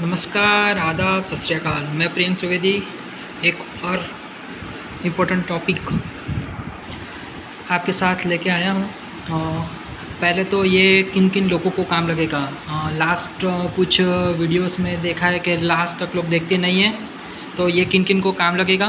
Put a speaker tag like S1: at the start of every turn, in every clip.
S1: नमस्कार, आदाब, सत श्री अकाल। मैं प्रियंक त्रिवेदी एक और इम्पोर्टेंट टॉपिक आपके साथ लेके आया हूँ। पहले तो ये किन किन लोगों को काम लगेगा। लास्ट कुछ वीडियोस में देखा है कि लास्ट तक लोग देखते नहीं हैं, तो ये किन किन को काम लगेगा।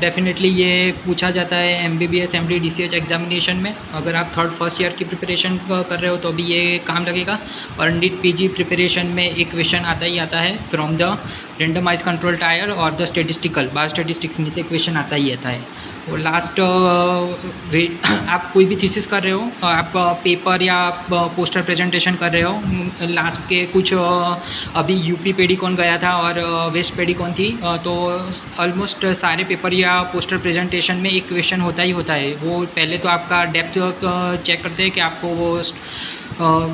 S1: डेफिनेटली ये पूछा जाता है MBBS MD DCH एग्जामिनेशन में। अगर आप फर्स्ट ईयर की प्रिपरेशन कर रहे हो तो भी ये काम लगेगा। और नीट PG प्रिपरेशन में एक क्वेश्चन आता ही आता है from the randomise control trial और द स्टेटिस्टिकल बायोस्टेटिस्टिक्स में से क्वेश्चन आता ही आता है। और लास्ट आप कोई भी थीसिस कर रहे हो, आप पेपर या पोस्टर प्रेजेंटेशन कर रहे हो, लास्ट के कुछ अभी यूपी पेडिकॉन गया था और वेस्ट पेडिकॉन थी, तो ऑलमोस्ट सारे पेपर या पोस्टर प्रेजेंटेशन में एक क्वेश्चन होता ही होता है। वो पहले तो आपका डेप्थ चेक करते हैं कि आपको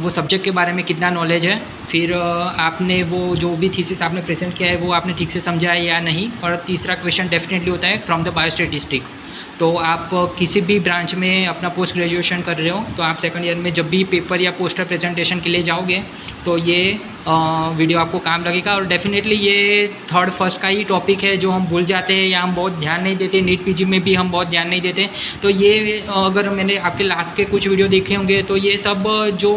S1: वो सब्जेक्ट के बारे में कितना नॉलेज है, फिर आपने वो जो भी थीसिस आपने प्रेजेंट किया है वो आपने ठीक से समझा है या नहीं। और तीसरा क्वेश्चन डेफिनेटली होता है फ्रॉम द बायोस्टेटिस्टिक। तो आप किसी भी ब्रांच में अपना पोस्ट ग्रेजुएशन कर रहे हो तो आप सेकंड ईयर में जब भी पेपर या पोस्टर प्रेजेंटेशन के लिए जाओगे तो ये वीडियो आपको काम लगेगा। और डेफिनेटली ये थर्ड फर्स्ट का ही टॉपिक है जो हम भूल जाते हैं या हम बहुत ध्यान नहीं देते। नीट PG में भी हम बहुत ध्यान नहीं देते। तो ये अगर मैंने आपके लास्ट के कुछ वीडियो देखे होंगे तो ये सब जो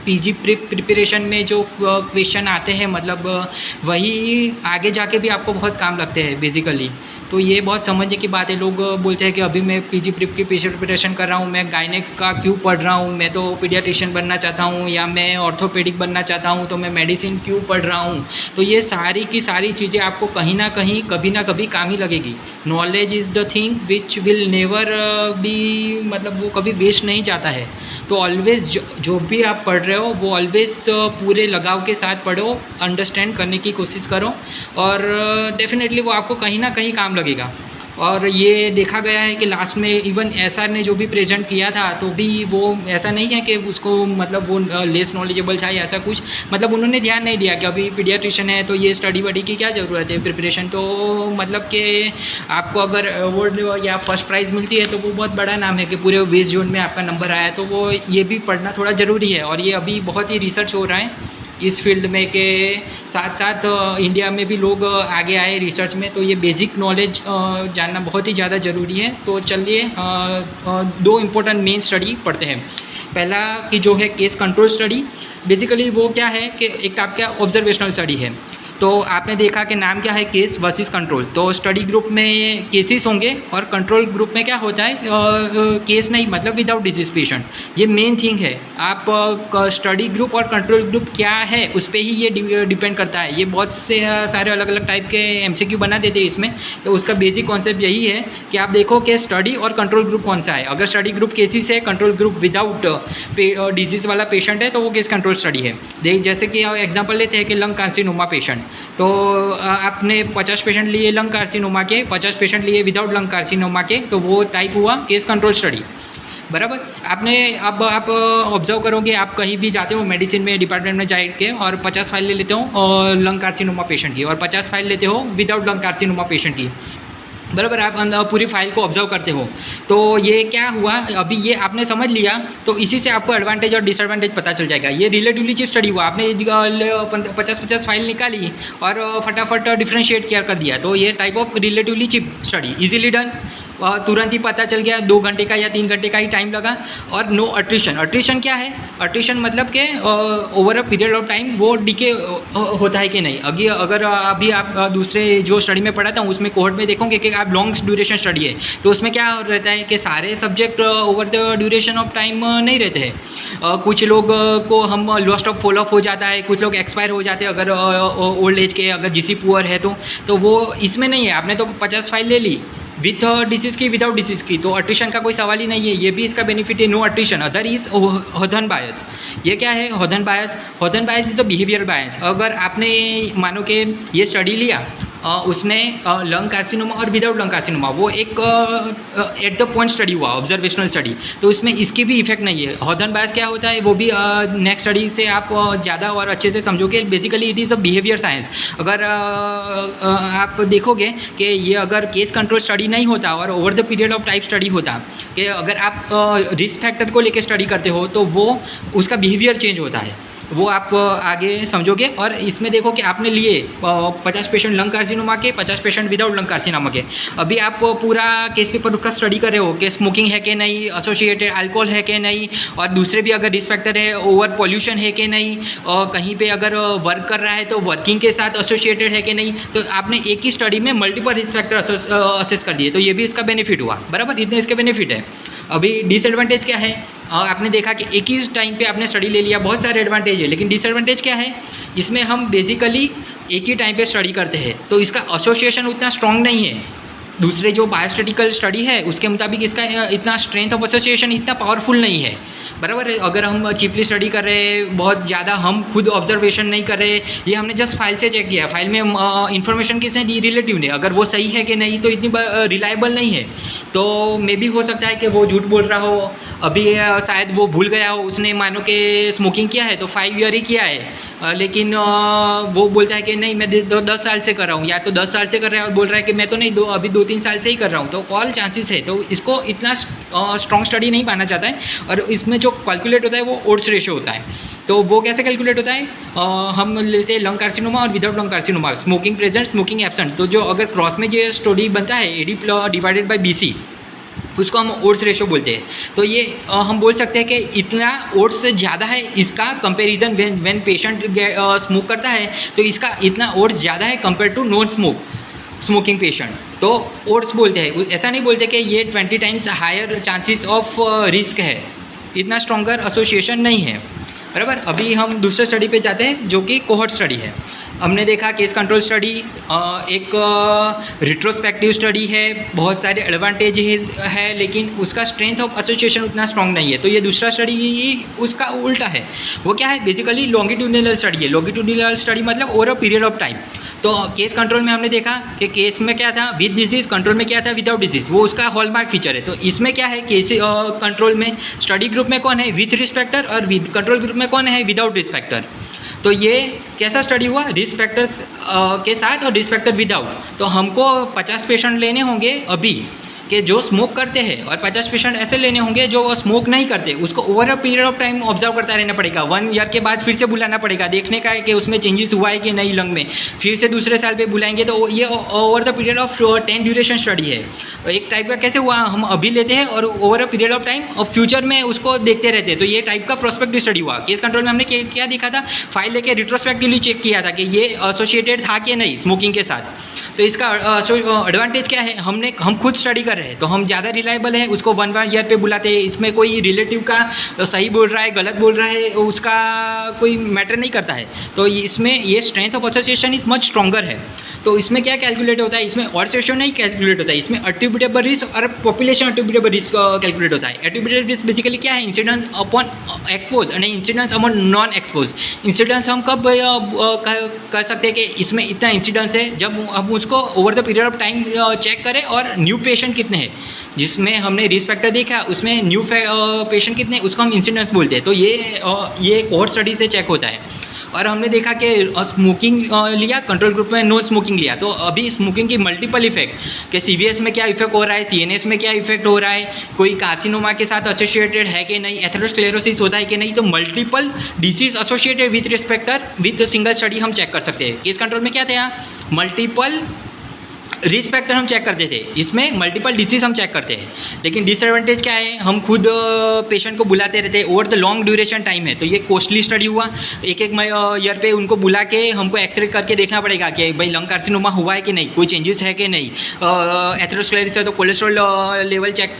S1: PG प्रिपरेशन में जो क्वेश्चन आते हैं, मतलब वही आगे जाके भी आपको बहुत काम लगते हैं बेसिकली। तो ये बहुत समझने की बात है। लोग बोलते हैं कि अभी मैं PG प्रिप की प्रिपरेशन कर रहा हूँ, मैं गायनेक का क्यों पढ़ रहा हूँ, मैं तो पीडियाट्रिशियन बनना चाहता हूँ या मैं ऑर्थोपेडिक बनना चाहता हूँ, तो मैं मेडिसिन क्यों पढ़ रहा हूँ। तो ये सारी की सारी चीज़ें आपको कहीं ना कहीं कभी ना कभी काम ही लगेगी। Knowledge is the thing which will never be, मतलब वो कभी वेस्ट नहीं जाता है। तो ऑलवेज़ जो भी आप पढ़ रहे हो वो ऑलवेज़ पूरे लगाव के साथ पढ़ो, अंडरस्टैंड करने की कोशिश करो और डेफिनेटली वो आपको कहीं ना कहीं काम लगेगा। और ये देखा गया है कि लास्ट में इवन SR ने जो भी प्रेजेंट किया था तो भी वो ऐसा नहीं है कि उसको मतलब वो लेस नॉलेजेबल था या ऐसा कुछ, मतलब उन्होंने ध्यान नहीं दिया कि अभी पीडियाट्रिशियन है तो ये स्टडी वडी की क्या ज़रूरत है प्रिपरेशन। तो मतलब कि आपको अगर अवार्ड या फर्स्ट प्राइज़ मिलती है तो वो बहुत बड़ा नाम है कि पूरे वेस्ट जोन में आपका नंबर आया। तो वो ये भी पढ़ना थोड़ा ज़रूरी है। और ये अभी बहुत ही रिसर्च हो रहा है इस फील्ड में के साथ साथ इंडिया में भी लोग आगे आए रिसर्च में। तो ये बेसिक नॉलेज जानना बहुत ही ज़्यादा ज़रूरी है। तो चलिए दो इम्पोर्टेंट मेन स्टडी पढ़ते हैं। पहला कि जो है केस कंट्रोल स्टडी। बेसिकली वो क्या है कि एक आपका ऑब्जर्वेशनल स्टडी है। तो आपने देखा कि नाम क्या है, केस वर्सेस कंट्रोल। तो स्टडी ग्रुप में केसेस होंगे और कंट्रोल ग्रुप में क्या होता है, केस नहीं मतलब विदाउट डिजीज पेशेंट। ये मेन थिंग है। आप स्टडी ग्रुप और कंट्रोल ग्रुप क्या है उस पर ही ये डिपेंड करता है। ये बहुत से सारे अलग अलग टाइप के MCQ बना देते हैं इसमें। तो उसका बेसिक कॉन्सेप्ट यही है कि आप देखो कि स्टडी और कंट्रोल ग्रुप कौन सा है। अगर स्टडी ग्रुप केसेस है, कंट्रोल ग्रुप विदाउट डिजीज़ वाला पेशेंट है तो वो केस कंट्रोल स्टडी है। जैसे कि एग्जाम्पल लेते हैं कि लंग कार्सिनोमा पेशेंट, तो आपने 50 पेशेंट लिए लंग कार्सिनोमा के, 50 पेशेंट लिए विदाउट लंग कार्सिनोमा के, तो वो टाइप हुआ केस कंट्रोल स्टडी, बराबर। आपने अब आप ऑब्जर्व करोगे, आप कहीं भी जाते हो मेडिसिन में डिपार्टमेंट में जाके और 50 फाइल ले लेते हो और लंग कार्सिनोमा पेशेंट की, और 50 फाइल लेते हो विदाउट लंग कार्सिनोमा पेशेंट की, बराबर। आप पूरी फाइल को ऑब्जर्व करते हो। तो ये क्या हुआ, अभी ये आपने समझ लिया तो इसी से आपको एडवांटेज और डिसएडवांटेज पता चल जाएगा। ये रिलेटिवली चीप स्टडी हुआ। आपने 50 फाइल निकाली और फटाफट डिफ्रेंशिएट कर दिया। तो ये type of relatively cheap study, easily done, तुरंत ही पता चल गया। 2 घंटे का या 3 घंटे का ही टाइम लगा। और नो अट्रिशन। अट्रिशन क्या है, अट्रिशन मतलब कि over a period of time वो डिके होता है कि नहीं। अगर अभी आप दूसरे जो स्टडी में पढ़ा था उसमें कोहर्ट में देखोगे कि आप लॉन्ग ड्यूरेशन स्टडी है तो उसमें क्या रहता है कि सारे subject over the duration of time नहीं रहते हैं। कुछ लोग को हम लॉस्ट ऑफ फॉलोअप हो जाता है, कुछ लोग एक्सपायर हो जाते हैं अगर ओल्ड एज के, अगर GC पुअर है तो वो इसमें नहीं है। आपने तो 50 फाइल ले ली विथ डिसीज़ की विदाउट डिसीज़ की, तो अट्रिशन का कोई सवाल ही नहीं है। ये भी इसका बेनिफिट है, नो अट्रिशन। अदर इज हॉथर्न बायस। ये क्या है हॉथर्न बायस? हॉथर्न बायस इज़ अ बिहेवियर बायस। अगर आपने मानो कि ये स्टडी लिया उसमें लंग कार्सिनोमा और विदाउट लंग कार्सिनोमा, वो एक एट द पॉइंट स्टडी हुआ, ऑब्जर्वेशनल स्टडी, तो इसमें इसकी भी इफेक्ट नहीं है। हॉथर्न बायस क्या होता है वो भी नेक्स्ट स्टडी से आप ज़्यादा और अच्छे से समझोगे। Basically it is a behaviour science. अगर आप देखोगे कि ये अगर केस कंट्रोल स्टडी नहीं होता और over the period of time study होता, कि अगर आप रिस्क फैक्टर को लेकर स्टडी करते हो तो वो उसका बिहेवियर चेंज होता है। वो आप आगे समझोगे। और इसमें देखो कि आपने लिए 50 पेशेंट लंग कार्सिनोमा के, 50 पेशेंट विदाउट लंग कार्सिनोमा के। अभी आप पूरा केस पेपर का स्टडी कर रहे हो कि स्मोकिंग है कि नहीं, एसोसिएटेड अल्कोहल है कि नहीं, और दूसरे भी अगर रिस्क फैक्टर है, ओवर पॉल्यूशन है कि नहीं, और कहीं पे अगर वर्क कर रहा है तो वर्किंग के साथ एसोसिएटेड है कि नहीं। तो आपने एक ही स्टडी में मल्टीपल रिस्क फैक्टर असेस कर दिए, तो ये भी इसका बेनिफिट हुआ, बराबर। इतने इसके बेनिफिट है। अभी डिसएडवांटेज क्या है, आपने देखा कि एक ही टाइम पे आपने स्टडी ले लिया, बहुत सारे एडवांटेज है, लेकिन डिसएडवांटेज क्या है, इसमें हम बेसिकली एक ही टाइम पे स्टडी करते हैं, तो इसका एसोसिएशन उतना स्ट्रॉन्ग नहीं है। दूसरे जो बायोस्टैटिकल स्टडी है उसके मुताबिक इसका इतना स्ट्रेंथ ऑफ एसोसिएशन इतना पावरफुल नहीं है, बराबर है। अगर हम चीपली स्टडी कर रहे हैं, बहुत ज़्यादा हम खुद ऑब्जर्वेशन नहीं कर रहे, ये हमने जस्ट फाइल से चेक किया, फाइल में इंफॉर्मेशन किसने दी, रिलेटिव ने, अगर वो सही है कि नहीं तो इतनी रिलायबल नहीं है। तो मे भी हो सकता है कि वो झूठ बोल रहा हो, अभी शायद वो भूल गया हो, उसने मानो कि स्मोकिंग किया है तो 5 ईयर ही किया है, लेकिन वो बोलता है कि नहीं मैं 10 साल से कर रहा हूँ, या तो 10 साल से कर रहा है और बोल रहा है कि मैं तो नहीं अभी 2-3 साल से ही कर रहा हूँ, तो ऑल चांसेस है। तो इसको इतना स्ट्रॉन्ग स्टडी नहीं माना जाता है। और इसमें जो कैलकुलेट होता है वो ओड्स रेशियो होता है। तो वो कैसे कैलकुलेट होता है, हम लेते हैं लंग कार्सिनोमा और without lung carcinoma, smoking present, smoking absent. तो जो अगर क्रॉस में जो स्टडी बनता है AD डिवाइडेड बाई BC, उसको हम ओड्स रेशो बोलते हैं। तो ये हम बोल सकते हैं कि इतना ओड्स से ज़्यादा है इसका कंपैरिजन व्हेन पेशेंट स्मोक करता है, तो इसका इतना ओड्स ज़्यादा है compare to non smoking patient. तो ओड्स बोलते हैं, ऐसा नहीं बोलते कि ये 20 times higher chances of risk है, इतना स्ट्रॉन्गर एसोसिएशन नहीं है, बराबर। अभी हम दूसरे स्टडी पे जाते हैं जो कि कोहॉर्ट स्टडी है। हमने देखा केस कंट्रोल स्टडी एक रिट्रोस्पेक्टिव स्टडी है, बहुत सारे एडवांटेजेस है, लेकिन उसका स्ट्रेंथ ऑफ एसोसिएशन उतना स्ट्रॉन्ग नहीं है। तो ये दूसरा स्टडी उसका उल्टा है। वो क्या है, बेसिकली लॉन्गिट्यूडिनल स्टडी है। लॉन्गिट्यूडिनल स्टडी मतलब over a period of time. तो केस कंट्रोल में हमने देखा कि केस में क्या था विद डिजीज़, कंट्रोल में क्या था विदाउट डिजीज़, वो उसका हॉलमार्क फीचर है। तो इसमें क्या है, केस कंट्रोल में स्टडी ग्रुप में कौन है विथ रिस्क फैक्टर, और विद कंट्रोल ग्रुप में कौन है विदाउट रिस्क फैक्टर। तो ये कैसा स्टडी हुआ, रिस्क फैक्टर्स के साथ और रिस्क फैक्टर विदाउट। तो हमको 50 पेशेंट लेने होंगे अभी कि जो स्मोक करते हैं, और 50 पेशेंट ऐसे लेने होंगे जो स्मोक नहीं करते। उसको over a period of time observe करता रहना पड़ेगा। 1 ईयर के बाद फिर से बुलाना पड़ेगा, देखने का है कि उसमें चेंजेस हुआ है कि नहीं लंग में। फिर से दूसरे साल पे बुलाएंगे। तो ये over the period of 10 duration study है। एक टाइप का कैसे हुआ, हम अभी लेते हैं और over a period of time और फ्यूचर में उसको देखते रहते हैं। तो ये टाइप का प्रोस्पेक्टिव स्टडी हुआ। केस कंट्रोल में हमने क्या देखा था, फाइल लेके रिट्रोस्पेक्टिवली चेक किया था कि ये एसोसिएटेड था कि नहीं स्मोकिंग के साथ। तो इसका एडवांटेज क्या है, हम खुद स्टडी कर रहे हैं तो हम ज़्यादा रिलायबल है, उसको 1 ईयर पे बुलाते हैं। इसमें कोई रिलेटिव का सही बोल रहा है गलत बोल रहा है उसका कोई मैटर नहीं करता है। तो इसमें ये strength of association is much stronger है। तो इसमें क्या कैलकुलेट होता है, इसमें ऑड्स रेशियो नहीं कैलकुलेट होता है, इसमें एट्रिब्यूटेबल रिस्क और पॉपुलेशन एट्रिब्यूटेबल रिस्क कैलकुलेट होता है। एट्रिब्यूटेबल रिस्क बेसिकली क्या है, इंसिडेंस अपॉन एक्सपोज और incidence upon non expose. Incidence हम कब कर सकते हैं कि इसमें इतना इंसिडेंस है जब हम उसको over the period of time check करें, और न्यू पेशेंट कितने हैं, जिसमें हमने रिस्क फैक्टर देखा उसमें न्यू पेशेंट कितने, उसको हम इंसिडेंस बोलते हैं। तो ये कोहॉर्ट स्टडी से चेक होता है। और हमने देखा कि स्मोकिंग लिया, कंट्रोल ग्रुप में नो स्मोकिंग लिया। तो अभी स्मोकिंग की मल्टीपल इफेक्ट कि CVS में क्या इफेक्ट हो रहा है, CNS में क्या इफेक्ट हो रहा है, कोई कार्सिनोमा के साथ एसोसिएटेड है कि नहीं, एथेरोस्क्लेरोसिस होता है कि नहीं। तो multiple disease associated with respecter with single study हम चेक कर सकते हैं। केस कंट्रोल में क्या था, मल्टीपल रिस्क फैक्टर हम चेक करते थे, इसमें मल्टीपल डिसीज हम चेक करते हैं। लेकिन डिसएडवांटेज क्या है, हम खुद पेशेंट को बुलाते रहते हैं, over the long duration time है। तो ये कॉस्टली स्टडी हुआ, एक ईयर पे उनको बुला के हमको एक्सरे करके देखना पड़ेगा कि भाई लंग कार्सिनोमा हुआ है कि नहीं, कोई चेंजेस है कि नहीं। एथेरोस्क्लेरोसिस है तो कोलेस्ट्रॉल लेवल चेक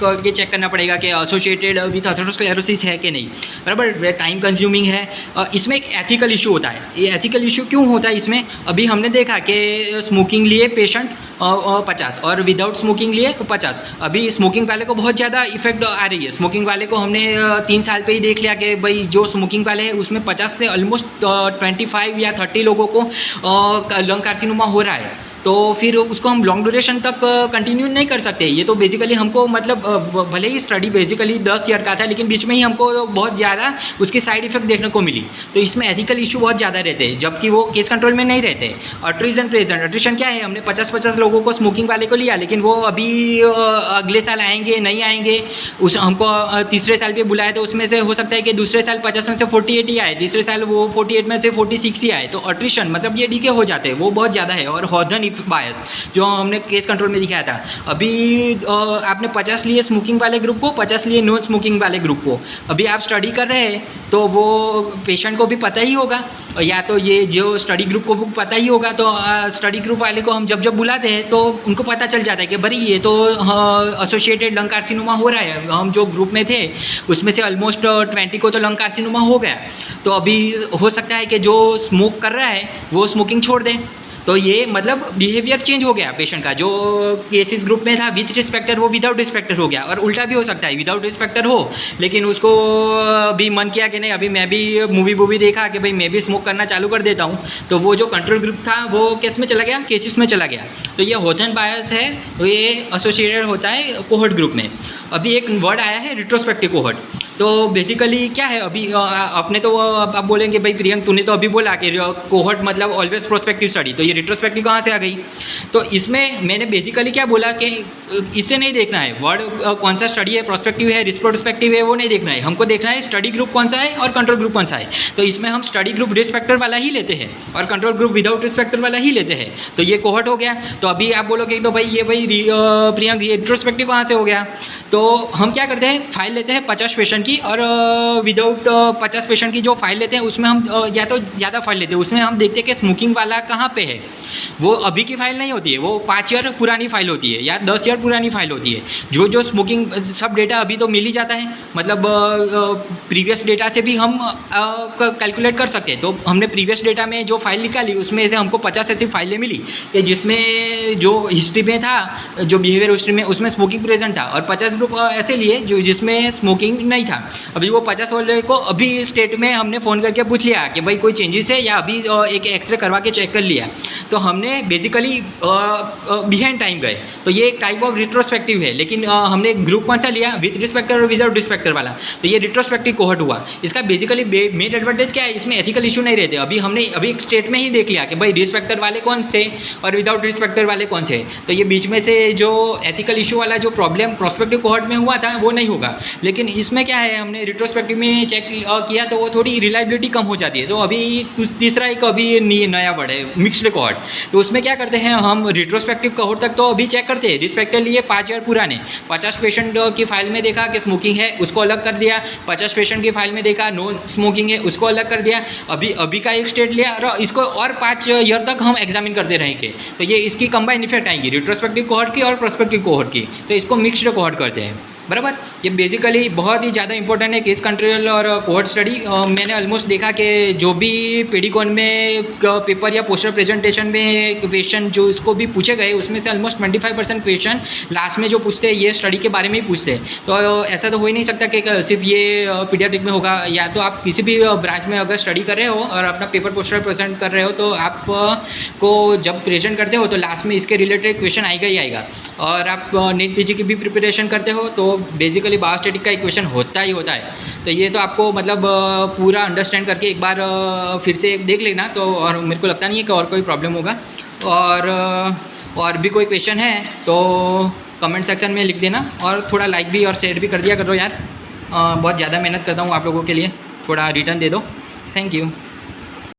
S1: करना पड़ेगा कि एसोसिएटेड विथ एथेरोस्क्लेरोसिस है कि नहीं, बराबर। टाइम कंज्यूमिंग है। इसमें एक एथिकल इशू होता है। ये एथिकल इशू क्यों होता है इसमें, अभी हमने देखा कि स्मोकिंग लिए पेशेंट 50 और विदाउट स्मोकिंग लिए 50। अभी स्मोकिंग वाले को बहुत ज़्यादा इफेक्ट आ रही है। स्मोकिंग वाले को हमने 3 साल पे ही देख लिया कि भाई जो स्मोकिंग वाले हैं उसमें 50 से ऑलमोस्ट 25 या 30 लोगों को लंग कार्सिनोमा हो रहा है। तो फिर उसको हम लॉन्ग ड्यूरेशन तक कंटिन्यू नहीं कर सकते। ये तो बेसिकली हमको मतलब भले ही स्टडी बेसिकली 10 ईयर का था, लेकिन बीच में ही हमको बहुत ज़्यादा उसकी साइड इफेक्ट देखने को मिली। तो इसमें एथिकल इशू बहुत ज़्यादा रहते हैं, जबकि वो केस कंट्रोल में नहीं रहते। अट्रिशन प्रेजेंट, अट्रिशन क्या है, हमने 50-50 लोगों को स्मोकिंग वाले को लिया, लेकिन वो अभी अगले साल आएंगे नहीं आएंगे, उस हमको तीसरे साल पे बुलाया तो उसमें से हो सकता है कि दूसरे साल 50 में से 48 ही आए, तीसरे साल वो 48 में से 46 ही आए। तो अट्रिशन मतलब ये डीके हो जाते हैं, वो बहुत ज़्यादा है। और हॉर्जन बायस जो हमने केस कंट्रोल में दिखाया था, अभी आपने 50 लिए स्मोकिंग वाले ग्रुप को, 50 लिए नॉन स्मोकिंग वाले ग्रुप को। अभी आप स्टडी कर रहे हैं तो वो पेशेंट को भी पता ही होगा, या तो ये जो स्टडी ग्रुप को भी पता ही होगा। तो स्टडी ग्रुप वाले को हम जब जब बुलाते हैं तो उनको पता चल जाता है कि भाई ये तो एसोसिएटेड लंग कार्सिनोमा हो रहा है। हम जो ग्रुप में थे उसमें से ऑलमोस्ट 20 को तो लंग कार्सिनोमा हो गया। तो अभी हो सकता है कि जो स्मोक कर रहा है वो स्मोकिंग छोड़ दें। तो ये मतलब बिहेवियर चेंज हो गया पेशेंट का, जो केसेस ग्रुप में था विथ रिस्पेक्टर वो विदाउट रिस्पेक्टर हो गया। और उल्टा भी हो सकता है, विदाउट रिस्पेक्टर हो लेकिन उसको भी मन किया कि नहीं अभी मैं भी मूवी देखा कि भाई मैं भी स्मोक करना चालू कर देता हूँ, तो वो जो कंट्रोल ग्रुप था वो केस में चला गया, केसेस में चला गया। तो ये हॉर्जन बायस है, ये एसोसिएटेड होता है कोहॉर्ट ग्रुप में। अभी एक वर्ड आया है रिट्रोस्पेक्टिव कोहॉर्ट। तो बेसिकली क्या है, अभी अपने तो आप बोलेंगे भाई प्रियंक तूने तो अभी बोला कि कोहॉर्ट मतलब ऑलवेज प्रोस्पेक्टिव स्टडी, तो ये रिट्रोस्पेक्टिव कहाँ से आ गई। तो इसमें मैंने बेसिकली क्या बोला कि इससे नहीं देखना है वर्ड कौन सा स्टडी है, प्रोस्पेक्टिव है रिट्रोस्पेक्टिव है, वो नहीं देखना है। हमको देखना है स्टडी ग्रुप कौन सा है और कंट्रोल ग्रुप कौन सा है। तो इसमें हम स्टडी ग्रुप रिस्पेक्टर वाला ही लेते हैं और कंट्रोल ग्रुप विदाउट रिस्पेक्टर वाला ही लेते हैं। तो ये कोहॉर्ट हो गया। तो अभी आप बोलोगे तो भाई ये प्रियंक ये रिट्रोस्पेक्टिव कहाँ से हो गया। तो हम क्या करते हैं, फाइल लेते हैं 50 पेशेंट की, और विदाउट 50 पेशेंट की जो फाइल लेते हैं उसमें हम या तो ज़्यादा फाइल लेते हैं, उसमें हम देखते हैं कि स्मोकिंग वाला कहाँ पे है। वो अभी की फाइल नहीं होती है, वो 5 ईयर पुरानी फाइल होती है या 10 ईयर पुरानी फाइल होती है। जो स्मोकिंग सब डेटा अभी तो मिल ही जाता है, मतलब प्रीवियस डेटा से भी हम कैलकुलेट कर सकते हैं। तो हमने प्रीवियस डेटा में जो फाइल निकाली उसमें से हमको 50 ऐसी फाइलें मिली कि जिसमें जो हिस्ट्री में था, जो बिहेवियर हिस्ट्री में उसमें स्मोकिंग प्रेजेंट था, और 50 ग्रुप ऐसे लिए जो जिसमें स्मोकिंग नहीं था। अभी वो 50 वाले को अभी स्टेट में हमने फ़ोन करके पूछ लिया कि भाई कोई चेंजेस है या अभी एक एक्सरे करवा के चेक कर लिया। तो हमने बेसिकली बिहाइंड टाइम गए। तो ये एक टाइप ऑफ रिट्रोस्पेक्टिव है, लेकिन हमने ग्रुप कौन सा लिया, विथ रिस्पेक्टर और विदाउट रिस्पेक्टर वाला। तो ये रिट्रोस्पेक्टिव कोहॉर्ट हुआ। इसका बेसिकली मेन एडवांटेज क्या है, इसमें एथिकल इशू नहीं रहते। अभी हमने एक स्टेट में ही देख लिया कि भाई रिस्पेक्टर वाले कौन से और विदाउट रिस्पेक्टर वाले कौन से। तो ये बीच में से जो एथिकल इशू वाला जो प्रॉब्लम प्रोस्पेक्टिव कोहॉर्ट में हुआ था वो नहीं होगा। लेकिन इसमें क्या है, हमने रिट्रोस्पेक्टिव में चेक किया तो वो थोड़ी रिलायबिलिटी कम हो जाती है। तो अभी तीसरा एक अभी नया वर्ड है मिक्स्ड कोहॉर्ट। तो उसमें क्या करते हैं, हम रिट्रोस्पेक्टिव कोहॉर्ट तक तो अभी चेक करते हैं। रिस्पेक्टर लिए 5 ईयर पुराने 50 पेशेंट की फाइल में देखा कि स्मोकिंग है, उसको अलग कर दिया। 50 पेशेंट की फाइल में देखा नो स्मोकिंग है, उसको अलग कर दिया। अभी का एक स्टेट लिया और इसको और 5 ईयर तक हम एग्जामिन करते रहेंगे। तो ये इसकी कंबाइन इफेक्ट आएंगी रिट्रोस्पेक्टिव कोहॉर्ट की और प्रोस्पेक्टिव कोहॉर्ट की। तो इसको मिक्स्ड कोहॉर्ट करते हैं, बराबर। ये बेसिकली बहुत ही ज़्यादा इंपॉर्टेंट है केस कंट्रोल और कोहॉर्ट स्टडी। मैंने ऑलमोस्ट देखा कि जो भी पेडिकॉन में पेपर या पोस्टर प्रेजेंटेशन में क्वेश्चन जो इसको भी पूछे गए उसमें से ऑलमोस्ट 25% क्वेश्चन लास्ट में जो पूछते हैं ये स्टडी के बारे में ही पूछते हैं। तो ऐसा तो हो ही नहीं सकता कि सिर्फ ये पीडियाट्रिक में होगा। या तो आप किसी भी ब्रांच में अगर स्टडी कर रहे हो और अपना पेपर पोस्टर प्रेजेंट कर रहे हो तो आपको जब प्रेजेंट करते हो तो लास्ट में इसके रिलेटेड क्वेश्चन आएगा ही आएगा। और आप नीट पीजी की भी प्रिपरेशन करते हो तो बेसिकली बायोस्टैटिक का इक्वेशन होता ही होता है। तो ये तो आपको मतलब पूरा अंडरस्टैंड करके एक बार फिर से देख लेना। तो और मेरे को लगता नहीं है कि और कोई प्रॉब्लम होगा। और भी कोई क्वेश्चन है तो कमेंट सेक्शन में लिख देना, और थोड़ा लाइक भी और शेयर भी कर दिया करो यार। बहुत ज़्यादा मेहनत करता हूँ आप लोगों के लिए, थोड़ा रिटर्न दे दो। Thank you.